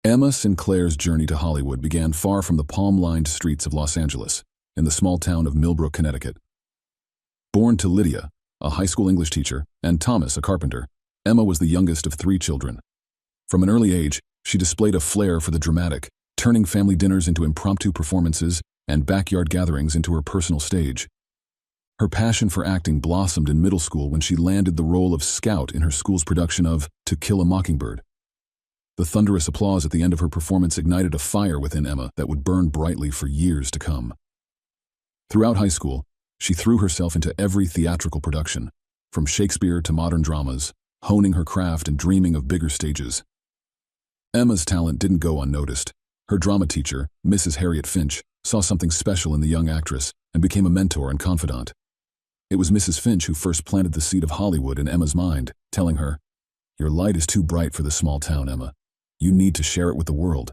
Emma Sinclair's journey to Hollywood began far from the palm-lined streets of Los Angeles, in the small town of Millbrook, Connecticut. Born to Lydia, a high school English teacher, and Thomas, a carpenter, Emma was the youngest of 3 children. From an early age, she displayed a flair for the dramatic, turning family dinners into impromptu performances and backyard gatherings into her personal stage. Her passion for acting blossomed in middle school when she landed the role of Scout in her school's production of To Kill a Mockingbird. The thunderous applause at the end of her performance ignited a fire within Emma that would burn brightly for years to come. Throughout high school, she threw herself into every theatrical production, from Shakespeare to modern dramas, honing her craft and dreaming of bigger stages. Emma's talent didn't go unnoticed. Her drama teacher, Mrs. Harriet Finch, saw something special in the young actress and became a mentor and confidant. It was Mrs. Finch who first planted the seed of Hollywood in Emma's mind, telling her, "Your light is too bright for the small town, Emma. You need to share it with the world."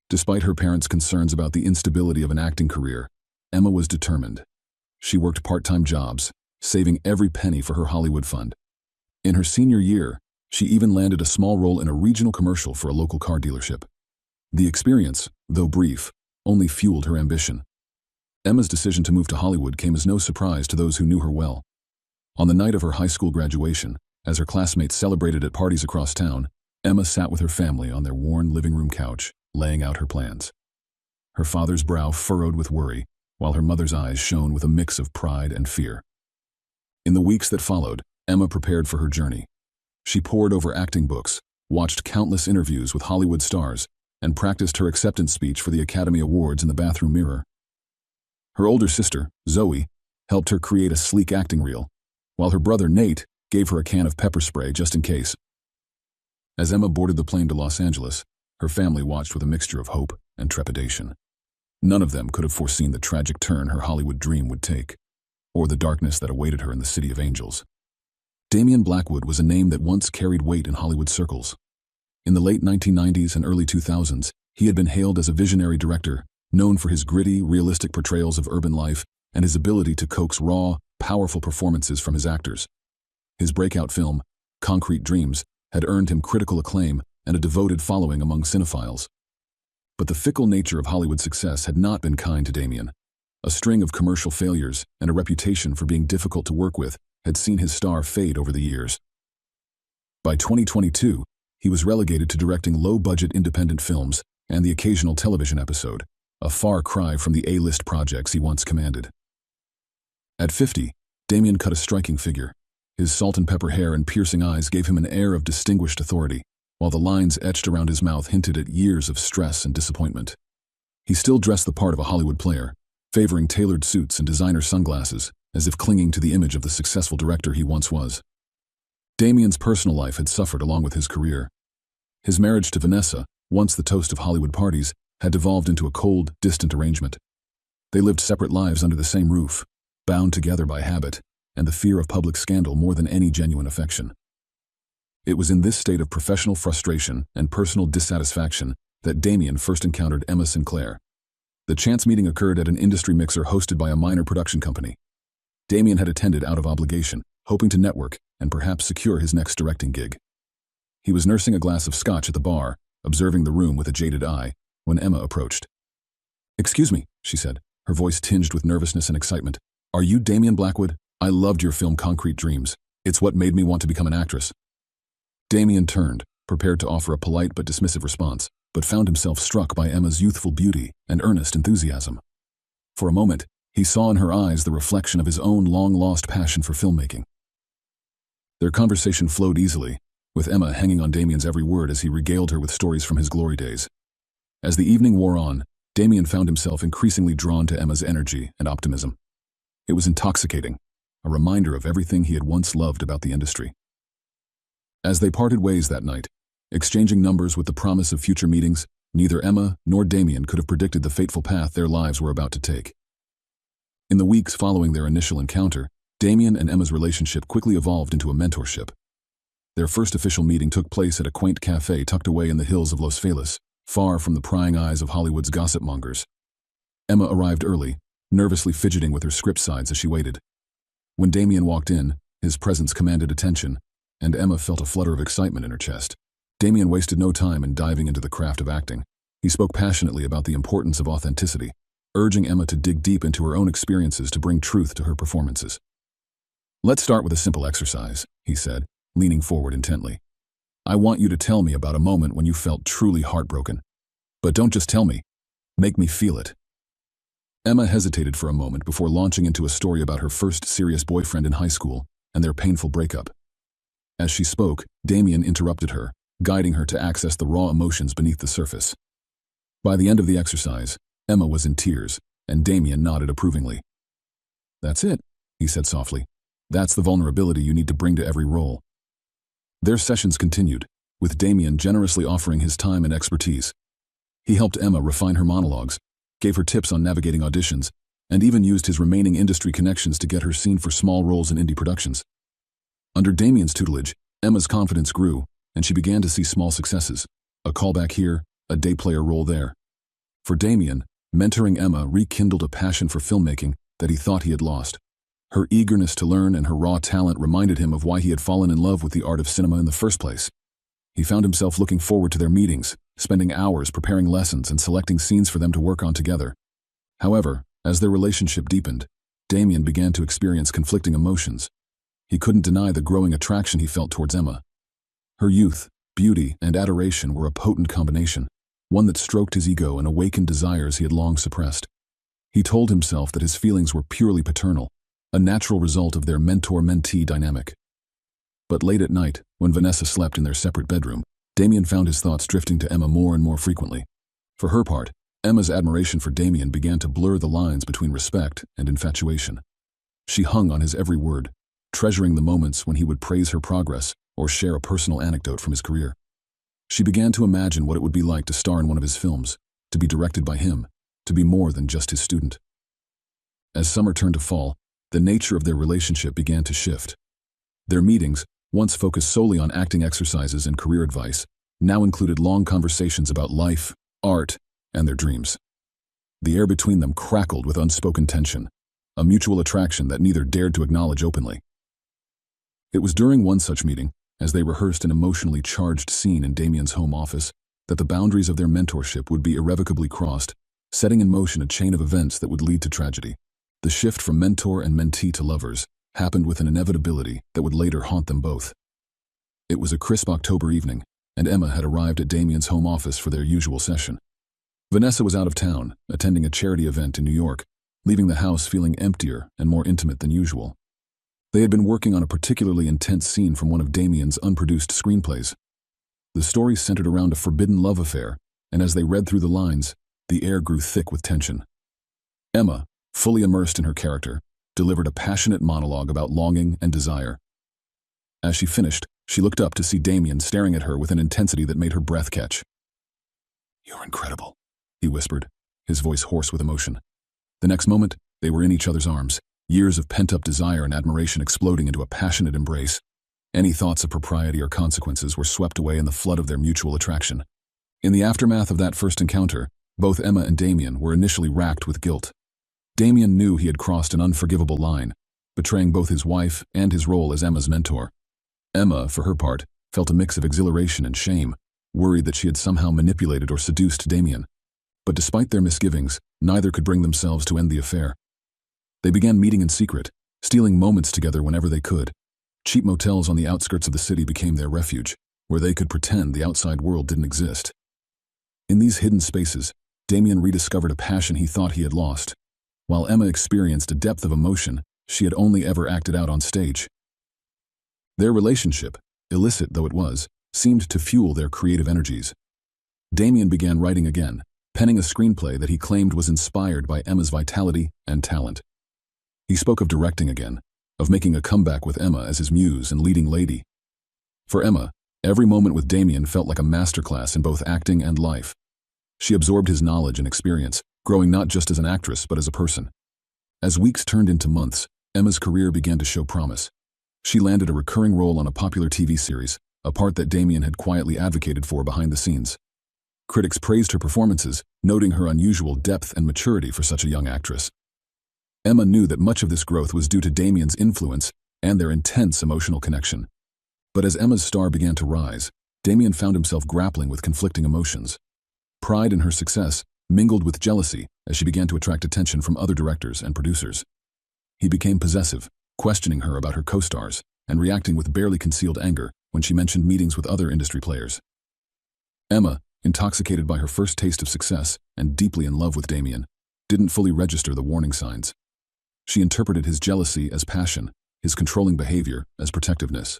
Despite her parents' concerns about the instability of an acting career, Emma was determined. She worked part-time jobs, saving every penny for her Hollywood fund. In her senior year, she even landed a small role in a regional commercial for a local car dealership. The experience, though brief, only fueled her ambition. Emma's decision to move to Hollywood came as no surprise to those who knew her well. On the night of her high school graduation, as her classmates celebrated at parties across town, Emma sat with her family on their worn living room couch, laying out her plans. Her father's brow furrowed with worry, while her mother's eyes shone with a mix of pride and fear. In the weeks that followed, Emma prepared for her journey. She pored over acting books, watched countless interviews with Hollywood stars, and practiced her acceptance speech for the Academy Awards in the bathroom mirror. Her older sister, Zoe, helped her create a sleek acting reel, while her brother, Nate, gave her a can of pepper spray just in case. As Emma boarded the plane to Los Angeles, her family watched with a mixture of hope and trepidation. None of them could have foreseen the tragic turn her Hollywood dream would take, or the darkness that awaited her in the City of Angels. Damian Blackwood was a name that once carried weight in Hollywood circles. In the late 1990s and early 2000s, he had been hailed as a visionary director, known for his gritty, realistic portrayals of urban life and his ability to coax raw, powerful performances from his actors. His breakout film, Concrete Dreams, had earned him critical acclaim and a devoted following among cinephiles. But the fickle nature of Hollywood success had not been kind to Damian. A string of commercial failures and a reputation for being difficult to work with had seen his star fade over the years. By 2022, he was relegated to directing low-budget independent films and the occasional television episode, a far cry from the A-list projects he once commanded. At 50, Damian cut a striking figure. His salt-and-pepper hair and piercing eyes gave him an air of distinguished authority, while the lines etched around his mouth hinted at years of stress and disappointment. He still dressed the part of a Hollywood player, favoring tailored suits and designer sunglasses, as if clinging to the image of the successful director he once was. Damian's personal life had suffered along with his career. His marriage to Vanessa, once the toast of Hollywood parties, had devolved into a cold, distant arrangement. They lived separate lives under the same roof, bound together by habit and the fear of public scandal more than any genuine affection. It was in this state of professional frustration and personal dissatisfaction that Damian first encountered Emma Sinclair. The chance meeting occurred at an industry mixer hosted by a minor production company. Damian had attended out of obligation, hoping to network and perhaps secure his next directing gig. He was nursing a glass of scotch at the bar, observing the room with a jaded eye, when Emma approached. "Excuse me," she said, her voice tinged with nervousness and excitement. "Are you Damian Blackwood? I loved your film Concrete Dreams. It's what made me want to become an actress." Damian turned, prepared to offer a polite but dismissive response, but found himself struck by Emma's youthful beauty and earnest enthusiasm. For a moment, he saw in her eyes the reflection of his own long-lost passion for filmmaking. Their conversation flowed easily, with Emma hanging on Damian's every word as he regaled her with stories from his glory days. As the evening wore on, Damian found himself increasingly drawn to Emma's energy and optimism. It was intoxicating, a reminder of everything he had once loved about the industry. As they parted ways that night, exchanging numbers with the promise of future meetings, neither Emma nor Damian could have predicted the fateful path their lives were about to take. In the weeks following their initial encounter, Damian and Emma's relationship quickly evolved into a mentorship. Their first official meeting took place at a quaint cafe tucked away in the hills of Los Feliz, far from the prying eyes of Hollywood's gossip mongers. Emma arrived early, nervously fidgeting with her script sides as she waited. When Damian walked in, his presence commanded attention, and Emma felt a flutter of excitement in her chest. Damien wasted no time in diving into the craft of acting. He spoke passionately about the importance of authenticity, urging Emma to dig deep into her own experiences to bring truth to her performances. "Let's start with a simple exercise," he said, leaning forward intently. "I want you to tell me about a moment when you felt truly heartbroken. But don't just tell me. Make me feel it." Emma hesitated for a moment before launching into a story about her first serious boyfriend in high school and their painful breakup. As she spoke, Damien interrupted her, guiding her to access the raw emotions beneath the surface. By the end of the exercise, Emma was in tears, and Damien nodded approvingly. "That's it," he said softly. "That's the vulnerability you need to bring to every role." Their sessions continued, with Damien generously offering his time and expertise. He helped Emma refine her monologues, gave her tips on navigating auditions, and even used his remaining industry connections to get her seen for small roles in indie productions. Under Damien's tutelage, Emma's confidence grew, and she began to see small successes, a callback here, a day player role there. For Damien, mentoring Emma rekindled a passion for filmmaking that he thought he had lost. Her eagerness to learn and her raw talent reminded him of why he had fallen in love with the art of cinema in the first place. He found himself looking forward to their meetings, spending hours preparing lessons and selecting scenes for them to work on together. However, as their relationship deepened, Damien began to experience conflicting emotions. He couldn't deny the growing attraction he felt towards Emma. Her youth, beauty, and adoration were a potent combination, one that stroked his ego and awakened desires he had long suppressed. He told himself that his feelings were purely paternal, a natural result of their mentor-mentee dynamic. But late at night, when Vanessa slept in their separate bedroom, Damien found his thoughts drifting to Emma more and more frequently. For her part, Emma's admiration for Damien began to blur the lines between respect and infatuation. She hung on his every word, treasuring the moments when he would praise her progress or share a personal anecdote from his career. She began to imagine what it would be like to star in one of his films, to be directed by him, to be more than just his student. As summer turned to fall, the nature of their relationship began to shift. Their meetings, once focused solely on acting exercises and career advice, now included long conversations about life, art, and their dreams. The air between them crackled with unspoken tension, a mutual attraction that neither dared to acknowledge openly. It was during one such meeting, as they rehearsed an emotionally charged scene in Damien's home office, that the boundaries of their mentorship would be irrevocably crossed, setting in motion a chain of events that would lead to tragedy. The shift from mentor and mentee to lovers happened with an inevitability that would later haunt them both. It was a crisp October evening, and Emma had arrived at Damien's home office for their usual session. Vanessa was out of town, attending a charity event in New York, leaving the house feeling emptier and more intimate than usual. They had been working on a particularly intense scene from one of Damien's unproduced screenplays. The story centered around a forbidden love affair, and as they read through the lines, the air grew thick with tension. Emma, fully immersed in her character, delivered a passionate monologue about longing and desire. As she finished, she looked up to see Damien staring at her with an intensity that made her breath catch. "You're incredible," he whispered, his voice hoarse with emotion. The next moment, they were in each other's arms, years of pent-up desire and admiration exploding into a passionate embrace. Any thoughts of propriety or consequences were swept away in the flood of their mutual attraction. In the aftermath of that first encounter, both Emma and Damien were initially racked with guilt. Damien knew he had crossed an unforgivable line, betraying both his wife and his role as Emma's mentor. Emma, for her part, felt a mix of exhilaration and shame, worried that she had somehow manipulated or seduced Damien. But despite their misgivings, neither could bring themselves to end the affair. They began meeting in secret, stealing moments together whenever they could. Cheap motels on the outskirts of the city became their refuge, where they could pretend the outside world didn't exist. In these hidden spaces, Damien rediscovered a passion he thought he had lost, while Emma experienced a depth of emotion she had only ever acted out on stage. Their relationship, illicit though it was, seemed to fuel their creative energies. Damien began writing again, penning a screenplay that he claimed was inspired by Emma's vitality and talent. He spoke of directing again, of making a comeback with Emma as his muse and leading lady. For Emma, every moment with Damien felt like a masterclass in both acting and life. She absorbed his knowledge and experience, growing not just as an actress but as a person. As weeks turned into months, Emma's career began to show promise. She landed a recurring role on a popular TV series, a part that Damien had quietly advocated for behind the scenes. Critics praised her performances, noting her unusual depth and maturity for such a young actress. Emma knew that much of this growth was due to Damien's influence and their intense emotional connection. But as Emma's star began to rise, Damien found himself grappling with conflicting emotions. Pride in her success mingled with jealousy as she began to attract attention from other directors and producers. He became possessive, questioning her about her co-stars and reacting with barely concealed anger when she mentioned meetings with other industry players. Emma, intoxicated by her first taste of success and deeply in love with Damien, didn't fully register the warning signs. She interpreted his jealousy as passion, his controlling behavior as protectiveness.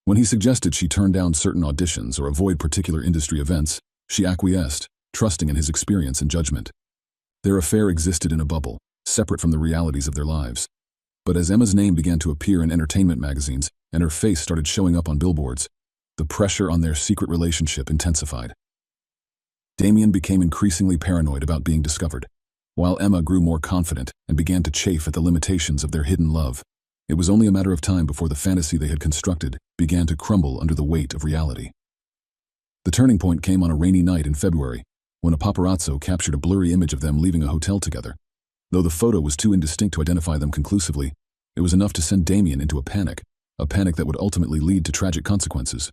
When he suggested she turn down certain auditions or avoid particular industry events, she acquiesced, trusting in his experience and judgment. Their affair existed in a bubble, separate from the realities of their lives. But as Emma's name began to appear in entertainment magazines and her face started showing up on billboards, the pressure on their secret relationship intensified. Damien became increasingly paranoid about being discovered, while Emma grew more confident and began to chafe at the limitations of their hidden love. It was only a matter of time before the fantasy they had constructed began to crumble under the weight of reality. The turning point came on a rainy night in February, when a paparazzo captured a blurry image of them leaving a hotel together. Though the photo was too indistinct to identify them conclusively, it was enough to send Damien into a panic that would ultimately lead to tragic consequences.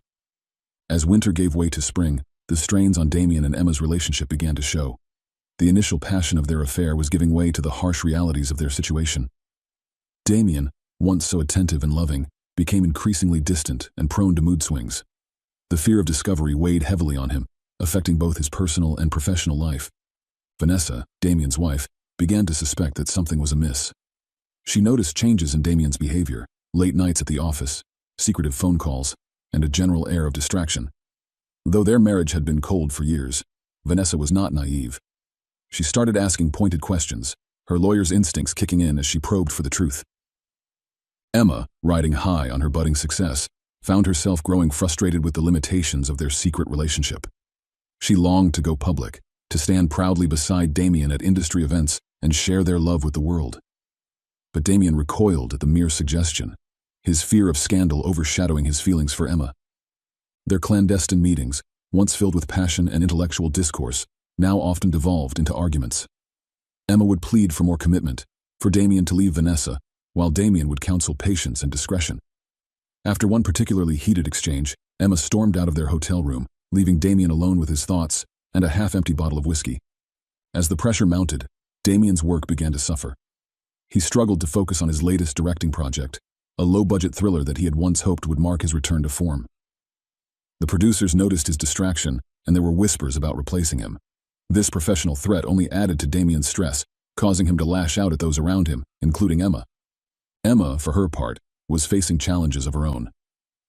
As winter gave way to spring, the strains on Damien and Emma's relationship began to show. The initial passion of their affair was giving way to the harsh realities of their situation. Damien, once so attentive and loving, became increasingly distant and prone to mood swings. The fear of discovery weighed heavily on him, affecting both his personal and professional life. Vanessa, Damien's wife, began to suspect that something was amiss. She noticed changes in Damien's behavior, late nights at the office, secretive phone calls, and a general air of distraction. Though their marriage had been cold for years, Vanessa was not naive. She started asking pointed questions, her lawyer's instincts kicking in as she probed for the truth. Emma, riding high on her budding success, found herself growing frustrated with the limitations of their secret relationship. She longed to go public, to stand proudly beside Damien at industry events and share their love with the world. But Damien recoiled at the mere suggestion, his fear of scandal overshadowing his feelings for Emma. Their clandestine meetings, once filled with passion and intellectual discourse, now often devolved into arguments. Emma would plead for more commitment, for Damien to leave Vanessa, while Damien would counsel patience and discretion. After one particularly heated exchange, Emma stormed out of their hotel room, leaving Damien alone with his thoughts and a half-empty bottle of whiskey. As the pressure mounted, Damien's work began to suffer. He struggled to focus on his latest directing project, a low-budget thriller that he had once hoped would mark his return to form. The producers noticed his distraction, and there were whispers about replacing him. This professional threat only added to Damien's stress, causing him to lash out at those around him, including Emma. Emma, for her part, was facing challenges of her own.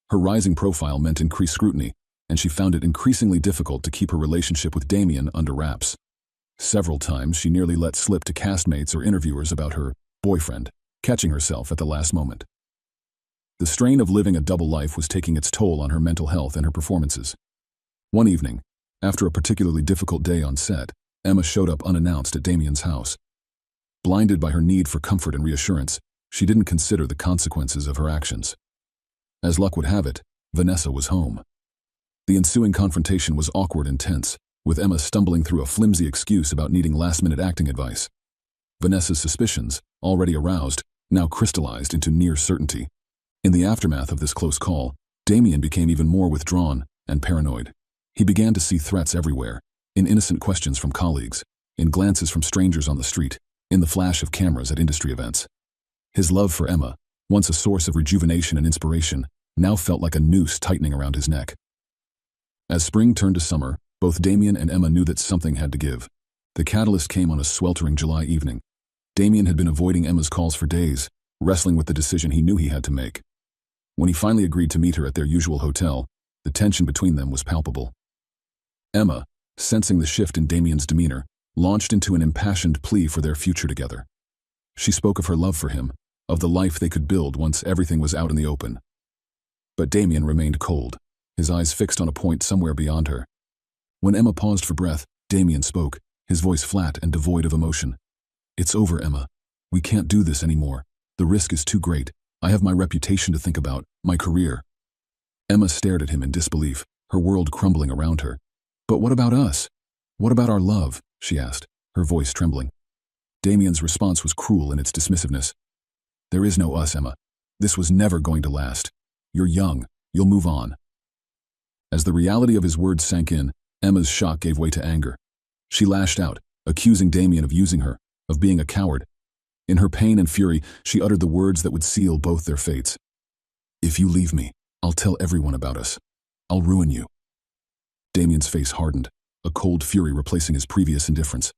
Her rising profile meant increased scrutiny, and she found it increasingly difficult to keep her relationship with Damien under wraps. Several times she nearly let slip to castmates or interviewers about her boyfriend, catching herself at the last moment. The strain of living a double life was taking its toll on her mental health and her performances. One evening, after a particularly difficult day on set, Emma showed up unannounced at Damien's house. Blinded by her need for comfort and reassurance, she didn't consider the consequences of her actions. As luck would have it, Vanessa was home. The ensuing confrontation was awkward and tense, with Emma stumbling through a flimsy excuse about needing last-minute acting advice. Vanessa's suspicions, already aroused, now crystallized into near certainty. In the aftermath of this close call, Damien became even more withdrawn and paranoid. He began to see threats everywhere, in innocent questions from colleagues, in glances from strangers on the street, in the flash of cameras at industry events. His love for Emma, once a source of rejuvenation and inspiration, now felt like a noose tightening around his neck. As spring turned to summer, both Damien and Emma knew that something had to give. The catalyst came on a sweltering July evening. Damien had been avoiding Emma's calls for days, wrestling with the decision he knew he had to make. When he finally agreed to meet her at their usual hotel, the tension between them was palpable. Emma, sensing the shift in Damien's demeanor, launched into an impassioned plea for their future together. She spoke of her love for him, of the life they could build once everything was out in the open. But Damien remained cold, his eyes fixed on a point somewhere beyond her. When Emma paused for breath, Damien spoke, his voice flat and devoid of emotion. "It's over, Emma. We can't do this anymore. The risk is too great. I have my reputation to think about, my career." Emma stared at him in disbelief, her world crumbling around her. "But what about us? What about our love?" she asked, her voice trembling. Damien's response was cruel in its dismissiveness. "There is no us, Emma. This was never going to last. You're young. You'll move on." As the reality of his words sank in, Emma's shock gave way to anger. She lashed out, accusing Damien of using her, of being a coward. In her pain and fury, she uttered the words that would seal both their fates. "If you leave me, I'll tell everyone about us. I'll ruin you." Damien's face hardened, a cold fury replacing his previous indifference.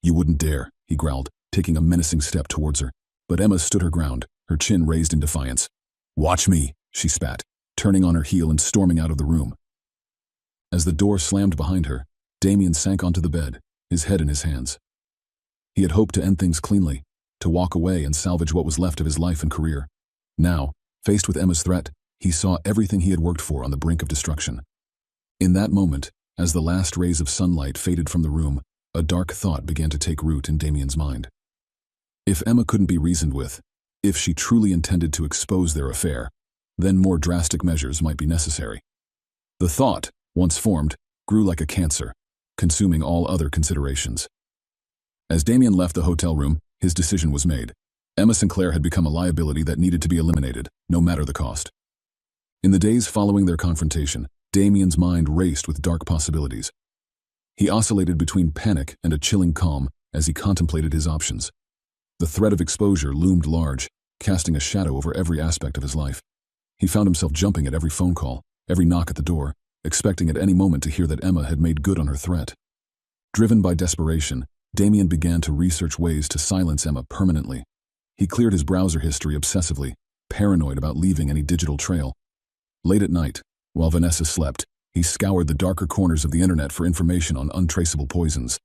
"You wouldn't dare," he growled, taking a menacing step towards her. But Emma stood her ground, her chin raised in defiance. "Watch me," she spat, turning on her heel and storming out of the room. As the door slammed behind her, Damien sank onto the bed, his head in his hands. He had hoped to end things cleanly, to walk away and salvage what was left of his life and career. Now, faced with Emma's threat, he saw everything he had worked for on the brink of destruction. In that moment, as the last rays of sunlight faded from the room, a dark thought began to take root in Damien's mind. If Emma couldn't be reasoned with, if she truly intended to expose their affair, then more drastic measures might be necessary. The thought, once formed, grew like a cancer, consuming all other considerations. As Damien left the hotel room, his decision was made. Emma Sinclair had become a liability that needed to be eliminated, no matter the cost. In the days following their confrontation, Damien's mind raced with dark possibilities. He oscillated between panic and a chilling calm as he contemplated his options. The threat of exposure loomed large, casting a shadow over every aspect of his life. He found himself jumping at every phone call, every knock at the door, expecting at any moment to hear that Emma had made good on her threat. Driven by desperation, Damien began to research ways to silence Emma permanently. He cleared his browser history obsessively, paranoid about leaving any digital trail. Late at night, while Vanessa slept, he scoured the darker corners of the internet for information on untraceable poisons.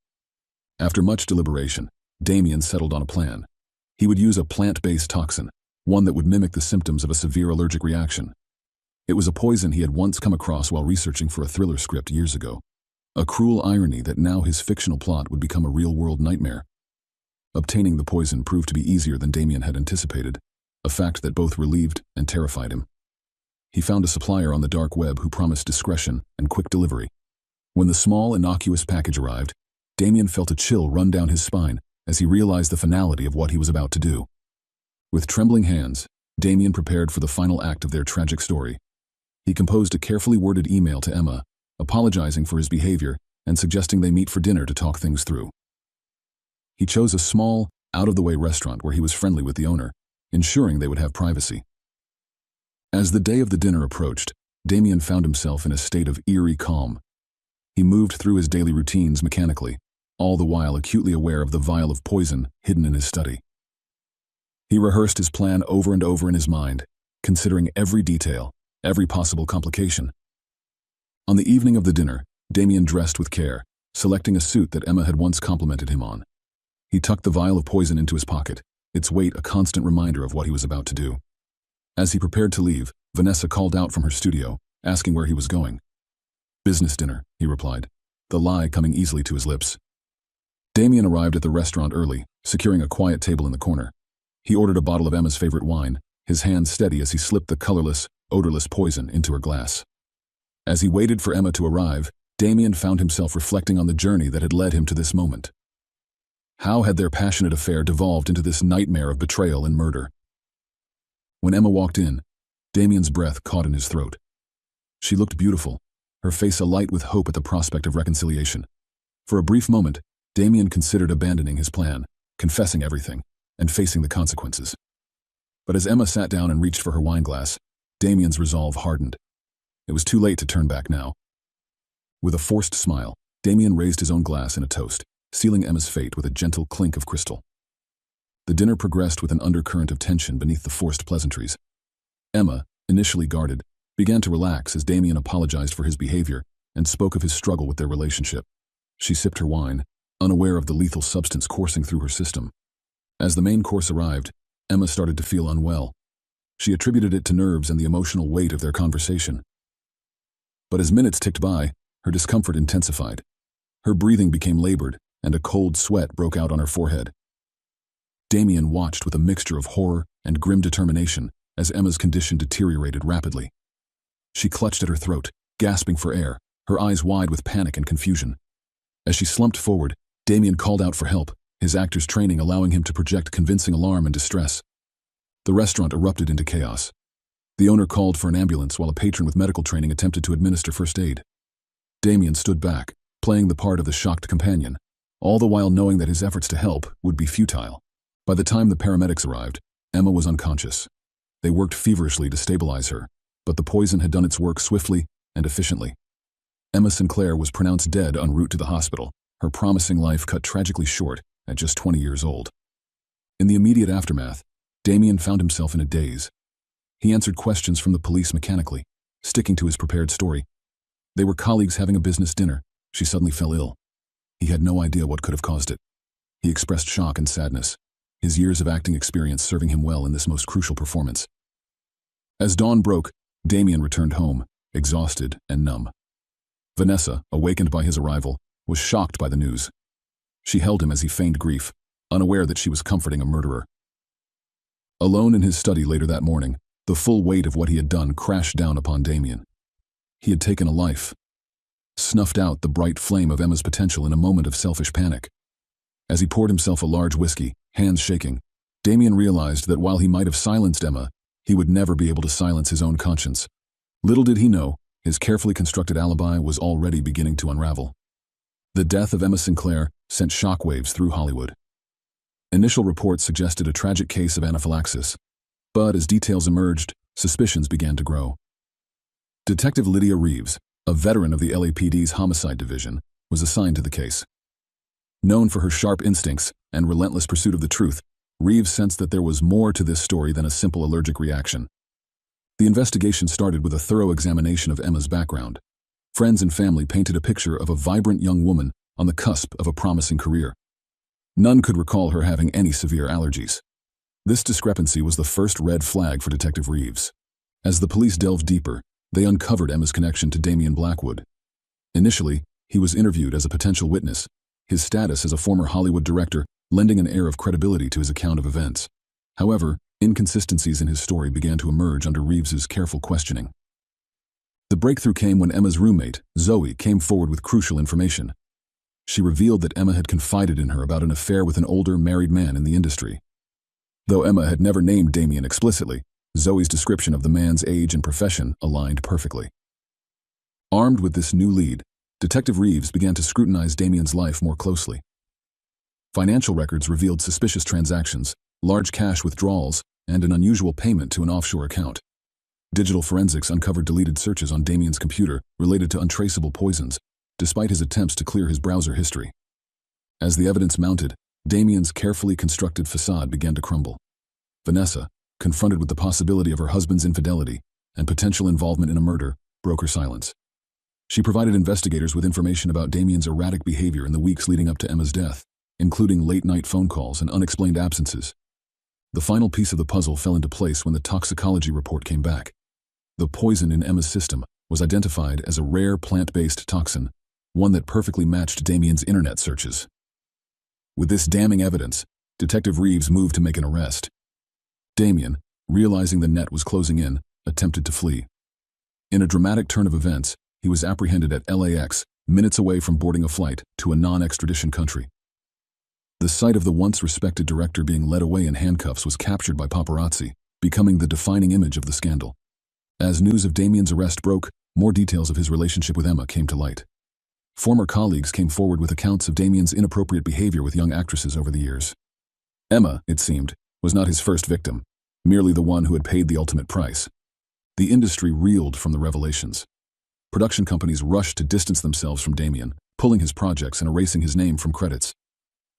After much deliberation, Damien settled on a plan. He would use a plant-based toxin, one that would mimic the symptoms of a severe allergic reaction. It was a poison he had once come across while researching for a thriller script years ago. A cruel irony that now his fictional plot would become a real-world nightmare. Obtaining the poison proved to be easier than Damien had anticipated, a fact that both relieved and terrified him. He found a supplier on the dark web who promised discretion and quick delivery. When the small, innocuous package arrived, Damien felt a chill run down his spine as he realized the finality of what he was about to do. With trembling hands, Damien prepared for the final act of their tragic story. He composed a carefully worded email to Emma, apologizing for his behavior and suggesting they meet for dinner to talk things through. He chose a small, out-of-the-way restaurant where he was friendly with the owner, ensuring they would have privacy. As the day of the dinner approached, Damien found himself in a state of eerie calm. He moved through his daily routines mechanically, all the while acutely aware of the vial of poison hidden in his study. He rehearsed his plan over and over in his mind, considering every detail, every possible complication. On the evening of the dinner, Damien dressed with care, selecting a suit that Emma had once complimented him on. He tucked the vial of poison into his pocket, its weight a constant reminder of what he was about to do. As he prepared to leave, Vanessa called out from her studio, asking where he was going. "Business dinner," he replied, the lie coming easily to his lips. Damien arrived at the restaurant early, securing a quiet table in the corner. He ordered a bottle of Emma's favorite wine, his hand steady as he slipped the colorless, odorless poison into her glass. As he waited for Emma to arrive, Damien found himself reflecting on the journey that had led him to this moment. How had their passionate affair devolved into this nightmare of betrayal and murder? When Emma walked in, Damien's breath caught in his throat. She looked beautiful, her face alight with hope at the prospect of reconciliation. For a brief moment, Damien considered abandoning his plan, confessing everything, and facing the consequences. But as Emma sat down and reached for her wine glass, Damien's resolve hardened. It was too late to turn back now. With a forced smile, Damien raised his own glass in a toast, sealing Emma's fate with a gentle clink of crystal. The dinner progressed with an undercurrent of tension beneath the forced pleasantries. Emma, initially guarded, began to relax as Damien apologized for his behavior and spoke of his struggle with their relationship. She sipped her wine, unaware of the lethal substance coursing through her system. As the main course arrived, Emma started to feel unwell. She attributed it to nerves and the emotional weight of their conversation. But as minutes ticked by, her discomfort intensified. Her breathing became labored, and a cold sweat broke out on her forehead. Damien watched with a mixture of horror and grim determination as Emma's condition deteriorated rapidly. She clutched at her throat, gasping for air, her eyes wide with panic and confusion. As she slumped forward, Damien called out for help, his actor's training allowing him to project convincing alarm and distress. The restaurant erupted into chaos. The owner called for an ambulance while a patron with medical training attempted to administer first aid. Damien stood back, playing the part of the shocked companion, all the while knowing that his efforts to help would be futile. By the time the paramedics arrived, Emma was unconscious. They worked feverishly to stabilize her, but the poison had done its work swiftly and efficiently. Emma Sinclair was pronounced dead en route to the hospital, her promising life cut tragically short at just 20 years old. In the immediate aftermath, Damien found himself in a daze. He answered questions from the police mechanically, sticking to his prepared story. They were colleagues having a business dinner. She suddenly fell ill. He had no idea what could have caused it. He expressed shock and sadness, his years of acting experience serving him well in this most crucial performance. As dawn broke, Damien returned home, exhausted and numb. Vanessa, awakened by his arrival, was shocked by the news. She held him as he feigned grief, unaware that she was comforting a murderer. Alone in his study later that morning, the full weight of what he had done crashed down upon Damien. He had taken a life, snuffed out the bright flame of Emma's potential in a moment of selfish panic. As he poured himself a large whiskey, hands shaking, Damien realized that while he might have silenced Emma, he would never be able to silence his own conscience. Little did he know, his carefully constructed alibi was already beginning to unravel. The death of Emma Sinclair sent shockwaves through Hollywood. Initial reports suggested a tragic case of anaphylaxis, but as details emerged, suspicions began to grow. Detective Lydia Reeves, a veteran of the LAPD's homicide division, was assigned to the case. Known for her sharp instincts and relentless pursuit of the truth, Reeves sensed that there was more to this story than a simple allergic reaction. The investigation started with a thorough examination of Emma's background. Friends and family painted a picture of a vibrant young woman on the cusp of a promising career. None could recall her having any severe allergies. This discrepancy was the first red flag for Detective Reeves. As the police delved deeper, they uncovered Emma's connection to Damien Blackwood. Initially, he was interviewed as a potential witness, his status as a former Hollywood director lending an air of credibility to his account of events. However, inconsistencies in his story began to emerge under Reeves's careful questioning. The breakthrough came when Emma's roommate, Zoe, came forward with crucial information. She revealed that Emma had confided in her about an affair with an older married man in the industry. Though Emma had never named Damien explicitly, Zoe's description of the man's age and profession aligned perfectly. Armed with this new lead, Detective Reeves began to scrutinize Damien's life more closely. Financial records revealed suspicious transactions, large cash withdrawals, and an unusual payment to an offshore account. Digital forensics uncovered deleted searches on Damien's computer related to untraceable poisons, despite his attempts to clear his browser history. As the evidence mounted, Damien's carefully constructed facade began to crumble. Vanessa, confronted with the possibility of her husband's infidelity and potential involvement in a murder, broke her silence. She provided investigators with information about Damien's erratic behavior in the weeks leading up to Emma's death, including late-night phone calls and unexplained absences. The final piece of the puzzle fell into place when the toxicology report came back. The poison in Emma's system was identified as a rare plant-based toxin, one that perfectly matched Damien's internet searches. With this damning evidence, Detective Reeves moved to make an arrest. Damien, realizing the net was closing in, attempted to flee. In a dramatic turn of events, he was apprehended at LAX, minutes away from boarding a flight to a non-extradition country. The sight of the once respected director being led away in handcuffs was captured by paparazzi, becoming the defining image of the scandal. As news of Damien's arrest broke, more details of his relationship with Emma came to light. Former colleagues came forward with accounts of Damien's inappropriate behavior with young actresses over the years. Emma, it seemed, was not his first victim, merely the one who had paid the ultimate price. The industry reeled from the revelations. Production companies rushed to distance themselves from Damien, pulling his projects and erasing his name from credits.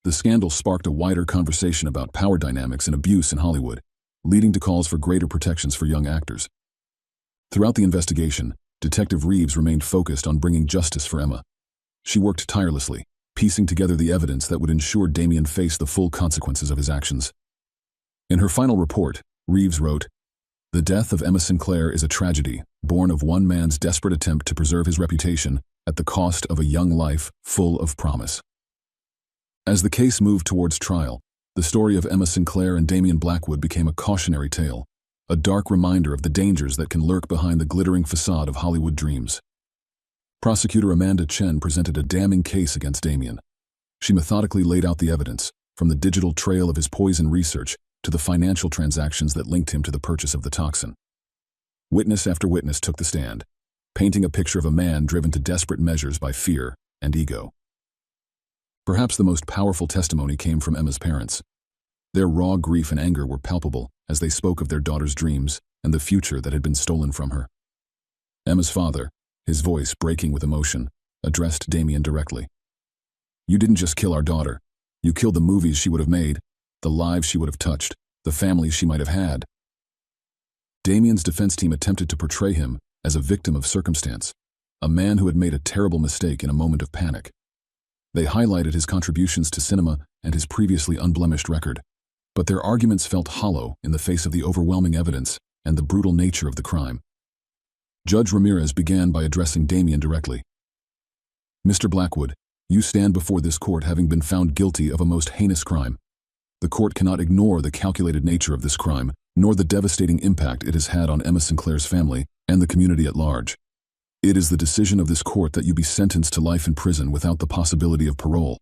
The scandal sparked a wider conversation about power dynamics and abuse in Hollywood, leading to calls for greater protections for young actors. Throughout the investigation, Detective Reeves remained focused on bringing justice for Emma. She worked tirelessly, piecing together the evidence that would ensure Damien faced the full consequences of his actions. In her final report, Reeves wrote, "The death of Emma Sinclair is a tragedy, born of one man's desperate attempt to preserve his reputation at the cost of a young life full of promise." As the case moved towards trial, the story of Emma Sinclair and Damien Blackwood became a cautionary tale, a dark reminder of the dangers that can lurk behind the glittering facade of Hollywood dreams. Prosecutor Amanda Chen presented a damning case against Damien. She methodically laid out the evidence, from the digital trail of his poison research to the financial transactions that linked him to the purchase of the toxin. Witness after witness took the stand, painting a picture of a man driven to desperate measures by fear and ego. Perhaps the most powerful testimony came from Emma's parents. Their raw grief and anger were palpable as they spoke of their daughter's dreams and the future that had been stolen from her. Emma's father, his voice breaking with emotion, addressed Damien directly. "You didn't just kill our daughter. You killed the movies she would have made, the lives she would have touched, the family she might have had." Damien's defense team attempted to portray him as a victim of circumstance, a man who had made a terrible mistake in a moment of panic. They highlighted his contributions to cinema and his previously unblemished record, but their arguments felt hollow in the face of the overwhelming evidence and the brutal nature of the crime. Judge Ramirez began by addressing Damien directly. "Mr. Blackwood, you stand before this court having been found guilty of a most heinous crime. The court cannot ignore the calculated nature of this crime, nor the devastating impact it has had on Emma Sinclair's family and the community at large. It is the decision of this court that you be sentenced to life in prison without the possibility of parole."